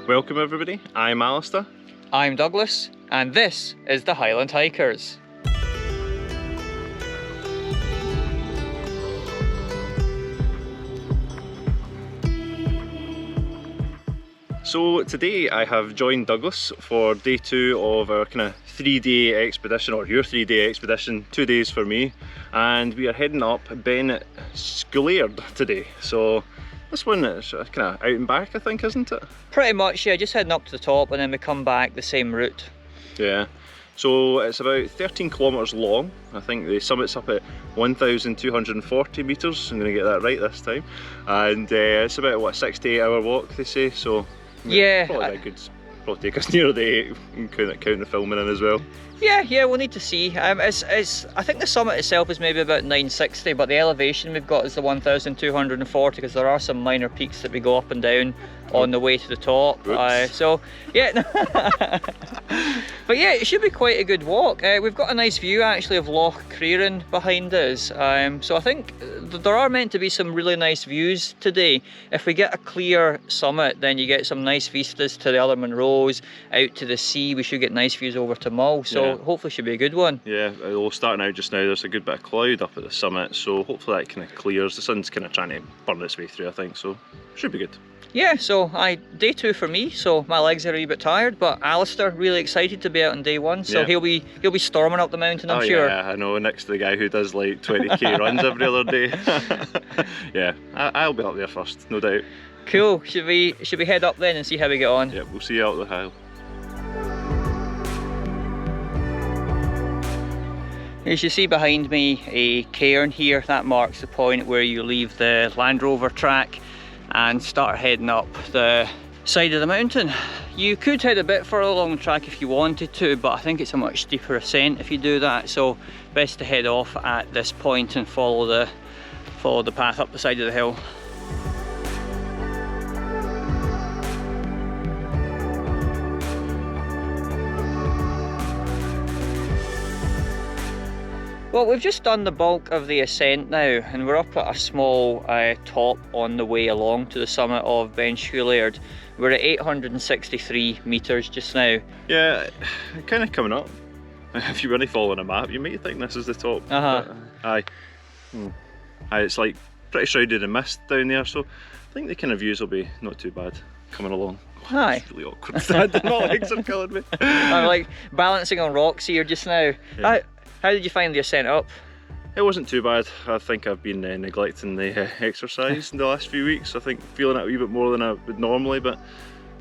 Welcome everybody, I'm Alistair. I'm Douglas, and this is the Highland Hikers. So today I have joined Douglas for day 2 of our kind of 3-day expedition, or your 3-day expedition, 2 days for me, and we are heading up Beinn Sgulaird today. So this one is kind of out and back, I think, isn't it? Pretty much, yeah, just heading up to the top and then we come back the same route. Yeah, so it's about 13 kilometres long. I think the summit's up at 1,240 metres, I'm going to get that right this time. And it's about, what, 6 to 8 hour walk, they say, so yeah, probably probably take us near the 8 and count the filming in as well. Yeah, we'll need to see. I think the summit itself is maybe about 960, but the elevation we've got is the 1,240 because there are some minor peaks that we go up and down on the way to the top. So yeah, but yeah, it should be quite a good walk. We've got a nice view actually of Loch Creran behind us. So I think there are meant to be some really nice views today. If we get a clear summit, then you get some nice vistas to the other Munros, out to the sea. We should get nice views over to Mull. So hopefully should be a good one. Yeah, although starting out just now there's a good bit of cloud up at the summit, so hopefully that kind of clears. The sun's kind of trying to burn its way through, I think, so should be good. Yeah, so day 2 for me, so my legs are a wee bit tired, but Alistair really excited to be out on day 1, so he'll be storming up the mountain, I'm sure. Yeah, I know, next to the guy who does like 20k runs every other day. Yeah, I'll be up there first, no doubt. Cool, should we head up then and see how we get on? Yeah, we'll see you out the hill. As you see behind me, a cairn here, that marks the point where you leave the Land Rover track and start heading up the side of the mountain. You could head a bit further along the track if you wanted to, but I think it's a much steeper ascent if you do that, so best to head off at this point and follow the path up the side of the hill. Well, we've just done the bulk of the ascent now, and we're up at a small top on the way along to the summit of Beinn Sgulaird. We're at 863 metres just now. Yeah, kind of coming up. If you're really following a map, you might think this is the top. Aye, it's like pretty shrouded in mist down there, so I think the kind of views will be not too bad coming along. Aye. It's really awkward standing, my legs are killing me. I'm like balancing on rocks here just now. Yeah. How did you find the ascent up? It wasn't too bad. I think I've been neglecting the exercise in the last few weeks. I think feeling it a wee bit more than I would normally, but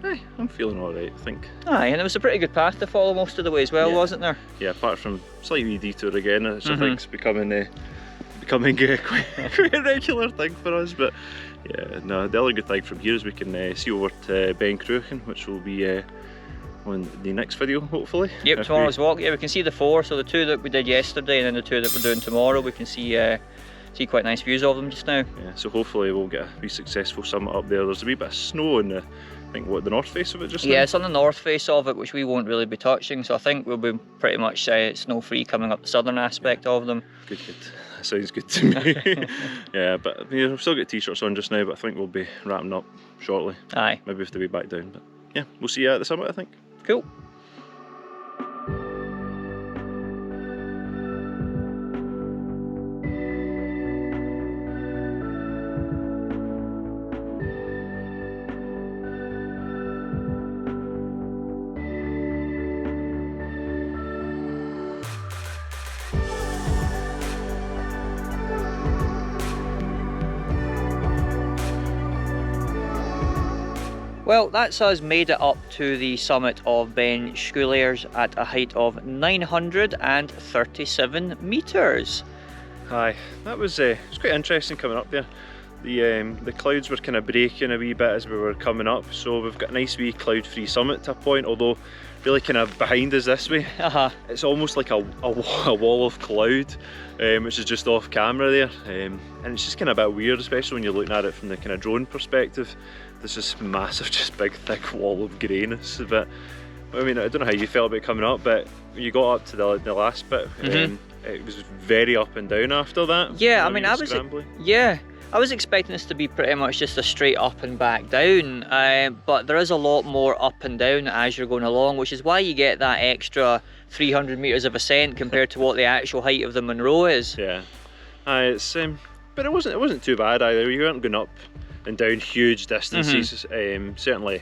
I'm feeling alright, I think. Aye, and it was a pretty good path to follow most of the way as well, wasn't there? Yeah, apart from slightly detour again, which I think's becoming a quite a regular thing for us. But yeah, no, the other good thing from here is we can see over to Ben Cruachan, which will be on the next video, hopefully. Yep, tomorrow's walk. Yeah, we can see the 4, so the 2 that we did yesterday and then the 2 that we're doing tomorrow, we can see quite nice views of them just now. Yeah, so hopefully we'll get a wee successful summit up there. There's a wee bit of snow in the, I think, what, the north face of it just now? Yeah, it's on the north face of it, which we won't really be touching, so I think we'll be pretty much snow-free coming up the southern aspect of them. Good. That sounds good to me. Yeah, but we've still got t-shirts on just now, but I think we'll be wrapping up shortly. Aye. Maybe we have to be back down, but yeah, we'll see you at the summit, I think. Cool. Well, that's us made it up to the summit of Beinn Sgulaird at a height of 937 metres. Aye, that was it's quite interesting coming up there. The clouds were kind of breaking a wee bit as we were coming up, so we've got a nice wee cloud-free summit to a point, although really kind of behind us this way, it's almost like a wall of cloud, which is just off camera there, and it's just kind of a bit weird, especially when you're looking at it from the kind of drone perspective. There's this massive, just big, thick wall of greyness. But I mean, I don't know how you felt about coming up, but when you got up to the last bit, it was very up and down after that. Yeah, I mean, I was expecting this to be pretty much just a straight up and back down, but there is a lot more up and down as you're going along, which is why you get that extra 300 metres of ascent compared to what the actual height of the Munro is. Yeah, it's but it wasn't too bad either. We weren't going up and down huge distances. Certainly,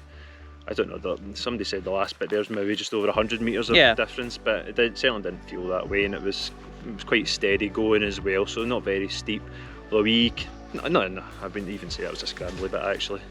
I don't know, somebody said the last bit there's maybe just over 100 metres of difference, but it certainly didn't feel that way, and it was quite steady going as well, so not very steep. Although no, I wouldn't even say that was a scrambly bit actually.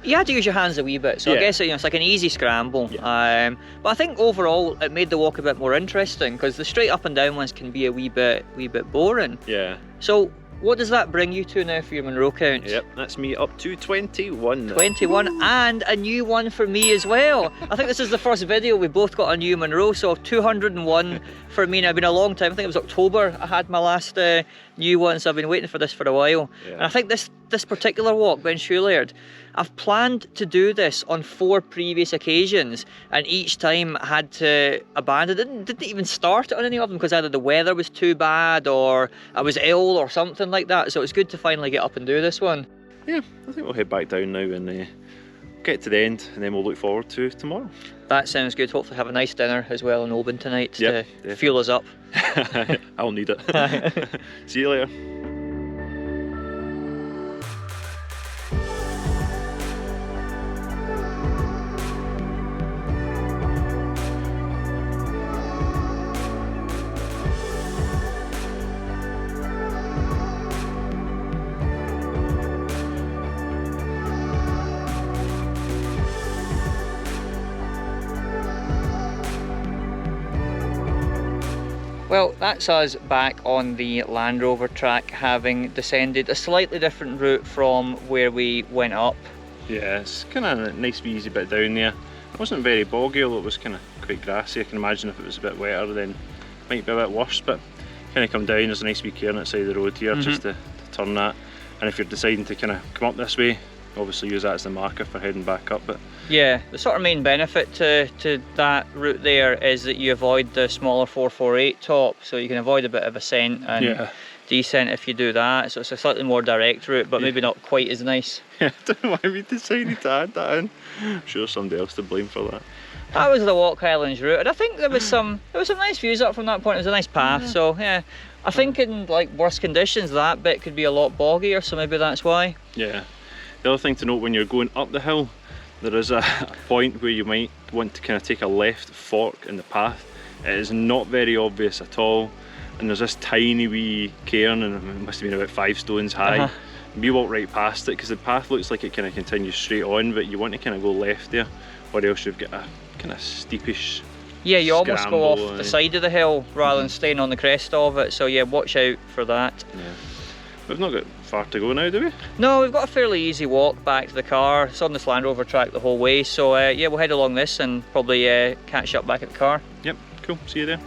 You had to use your hands a wee bit, so I guess it's like an easy scramble. But I think overall it made the walk a bit more interesting, because the straight up and down ones can be a wee bit boring. Yeah. So what does that bring you to now for your Munro count? Yep, that's me up to 21. 21, and a new one for me as well. I think this is the first video we both got a new Munro, so 201 for me. Now, it's been a long time. I think it was October I had my last new one, so I've been waiting for this for a while. And I think this particular walk, Beinn Sgulaird, I've planned to do this on 4 previous occasions, and each time I had to abandon it. Didn't even start on any of them because either the weather was too bad or I was ill or something like that. So it's good to finally get up and do this one. Yeah, I think we'll head back down now and get to the end, and then we'll look forward to tomorrow. That sounds good. Hopefully have a nice dinner as well in Oban tonight to fuel us up. I'll need it. See you later. Well, that's us back on the Land Rover track, having descended a slightly different route from where we went up. Yeah, it's kind of a nice wee easy bit down there. It wasn't very boggy, although it was kind of quite grassy. I can imagine if it was a bit wetter then it might be a bit worse, but kind of come down, there's a nice wee cairn outside the road here just to turn that. And if you're deciding to kind of come up this way, obviously use that as the marker for heading back up. But yeah, the sort of main benefit to that route there is that you avoid the smaller 448 top, so you can avoid a bit of ascent and descent if you do that. So it's a slightly more direct route, but maybe not quite as nice. Yeah, I don't know why we decided to add that in. I'm sure somebody else to blame for that. That was the Loch Highlands route, and I think there was some nice views up from that point. It was a nice path, so yeah. I think in like worse conditions that bit could be a lot boggier, so maybe that's why. Yeah. The other thing to note when you're going up the hill, there is a point where you might want to kind of take a left fork in the path. It is not very obvious at all, and there's this tiny wee cairn, and it must have been about 5 stones high. We walked right past it because the path looks like it kind of continues straight on, but you want to kind of go left there, or else you've got a kind of steepish you almost go off the side of the hill rather than staying on the crest of it, so yeah, watch out for that. Yeah. We've not got far to go now, do we? No, we've got a fairly easy walk back to the car. It's on this Land Rover track the whole way, so yeah, we'll head along this and probably catch up back at the car. Yep, cool, see you there.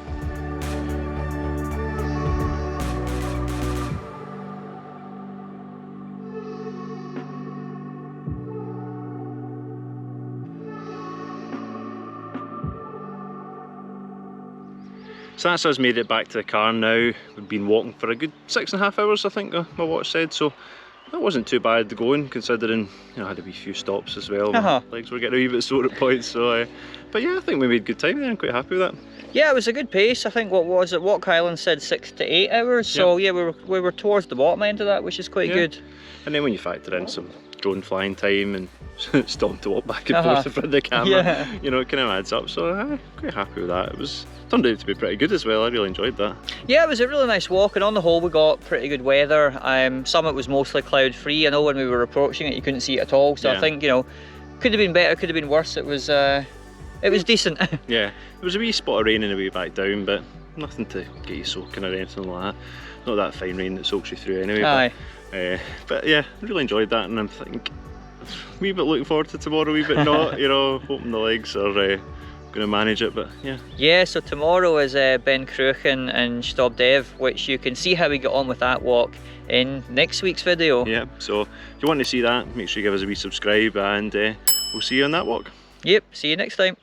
So that's us made it back to the car now. We've been walking for a good 6.5 hours, I think my watch said, so that wasn't too bad going, considering I had a wee few stops as well. My legs were getting a wee bit sore at points, so but yeah, I think we made good time there. I'm quite happy with that. Yeah, it was a good pace. I think what was it? Loch Highlands said 6 to 8 hours, so yeah, we were towards the bottom end of that, which is quite good. And then when you factor in some drone flying time and stopping to walk back and forth in front of the camera, it kind of adds up. So I'm quite happy with that. It turned out to be pretty good as well. I really enjoyed that. Yeah, it was a really nice walk, and on the whole we got pretty good weather. Summit was mostly cloud free. I know when we were approaching it you couldn't see it at all, so I think could have been better, could have been worse. It was decent. Yeah, there was a wee spot of rain on the way back down, but nothing to get you soaking or anything like that. Not that fine rain that soaks you through anyway. But yeah, I really enjoyed that, and I'm thinking a wee bit looking forward to tomorrow, a wee bit not, hoping the legs are going to manage it, but yeah. Yeah, so tomorrow is Ben Cruachan and Glen Etive, which you can see how we get on with that walk in next week's video. Yeah, so if you want to see that, make sure you give us a wee subscribe, and we'll see you on that walk. Yep, see you next time.